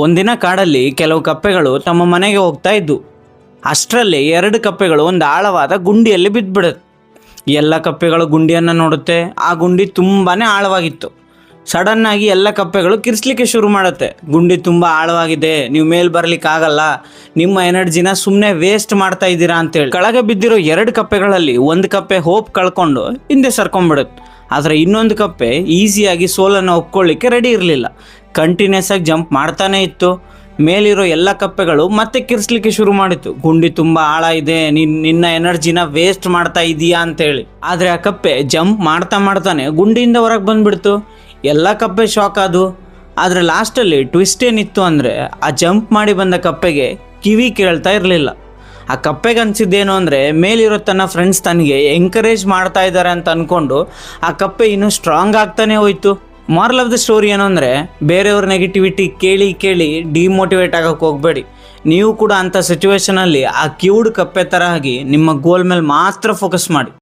ಒಂದಿನ ಕಾಡಲ್ಲಿ ಕೆಲವು ಕಪ್ಪೆಗಳು ತಮ್ಮ ಮನೆಗೆ ಹೋಗ್ತಾ ಇದ್ವು. ಅಷ್ಟರಲ್ಲಿ 2 ಕಪ್ಪೆಗಳು ಒಂದು ಆಳವಾದ ಗುಂಡಿಯಲ್ಲಿ ಬಿದ್ದುಬಿಡುತ್ತೆ. ಎಲ್ಲ ಕಪ್ಪೆಗಳು ಗುಂಡಿಯನ್ನು ನೋಡುತ್ತೆ. ಆ ಗುಂಡಿ ತುಂಬಾ ಆಳವಾಗಿತ್ತು. ಸಡನ್ನಾಗಿ ಎಲ್ಲ ಕಪ್ಪೆಗಳು ಕಿರ್ಸ್ಲಿಕ್ಕೆ ಶುರು ಮಾಡುತ್ತೆ. ಗುಂಡಿ ತುಂಬ ಆಳವಾಗಿದೆ, ನೀವು ಮೇಲೆ ಬರಲಿಕ್ಕಾಗಲ್ಲ, ನಿಮ್ಮ ಎನರ್ಜಿನ ಸುಮ್ಮನೆ ವೇಸ್ಟ್ ಮಾಡ್ತಾ ಇದ್ದೀರಾ ಅಂತೇಳಿ ಕೆಳಗೆ ಬಿದ್ದಿರೋ 2 ಕಪ್ಪೆಗಳಲ್ಲಿ ಒಂದು ಕಪ್ಪೆ ಹೋಪ್ ಕಳ್ಕೊಂಡು ಹಿಂದೆ ಸರ್ಕೊಂಡ್ಬಿಡುತ್ತೆ. ಆದರೆ ಇನ್ನೊಂದು ಕಪ್ಪೆ ಈಸಿಯಾಗಿ ಸೋಲನ್ನು ಒಪ್ಕೊಳ್ಳಿಕ್ಕೆ ರೆಡಿ ಇರಲಿಲ್ಲ. ಕಂಟಿನ್ಯೂಸ್ ಆಗಿ ಜಂಪ್ ಮಾಡ್ತಾನೆ ಇತ್ತು. ಮೇಲಿರೋ ಎಲ್ಲ ಕಪ್ಪೆಗಳು ಮತ್ತೆ ಕಿರ್ಸ್ಲಿಕ್ಕೆ ಶುರು ಮಾಡಿತ್ತು. ಗುಂಡಿ ತುಂಬ ಆಳ ಇದೆ, ನಿನ್ನ ಎನರ್ಜಿನ ವೇಸ್ಟ್ ಮಾಡ್ತಾ ಇದೀಯಾ ಅಂತೇಳಿ. ಆದರೆ ಆ ಕಪ್ಪೆ ಜಂಪ್ ಮಾಡ್ತಾನೆ ಗುಂಡಿಯಿಂದ ಹೊರಗೆ ಬಂದ್ಬಿಡ್ತು. ಎಲ್ಲ ಕಪ್ಪೆ ಶಾಕ್ ಆದವು. ಆದರೆ ಲಾಸ್ಟಲ್ಲಿ ಟ್ವಿಸ್ಟ್ ಏನಿತ್ತು ಅಂದರೆ, ಆ ಜಂಪ್ ಮಾಡಿ ಬಂದ ಕಪ್ಪೆಗೆ ಕಿವಿ ಕೇಳ್ತಾ ಇರಲಿಲ್ಲ. ಆ ಕಪ್ಪೆಗೆ ಅನಿಸಿದ್ದೇನು ಅಂದರೆ, ಮೇಲಿರೋ ತನ್ನ ಫ್ರೆಂಡ್ಸ್ ತನಗೆ ಎಂಕರೇಜ್ ಮಾಡ್ತಾ ಇದ್ದಾರೆ ಅಂತ ಅಂದ್ಕೊಂಡು ಆ ಕಪ್ಪೆ ಇನ್ನೂ ಸ್ಟ್ರಾಂಗ್ ಆಗ್ತಾನೆ ಹೋಯ್ತು. ಮಾರಲ್ ಆಫ್ ದ ಸ್ಟೋರಿ ಏನು ಅಂದರೆ, ಬೇರೆಯವ್ರ ನೆಗೆಟಿವಿಟಿ ಕೇಳಿ ಡಿಮೋಟಿವೇಟ್ ಆಗೋಕ್ಕೆ ಹೋಗಬೇಡಿ. ನೀವು ಕೂಡ ಅಂಥ ಸಿಚುವೇಶನಲ್ಲಿ ಆ ಕ್ಯೂಡ್ ಕಪ್ಪೆ ಥರ ಆಗಿ ನಿಮ್ಮ ಗೋಲ್ ಮೇಲೆ ಮಾತ್ರ ಫೋಕಸ್ ಮಾಡಿ.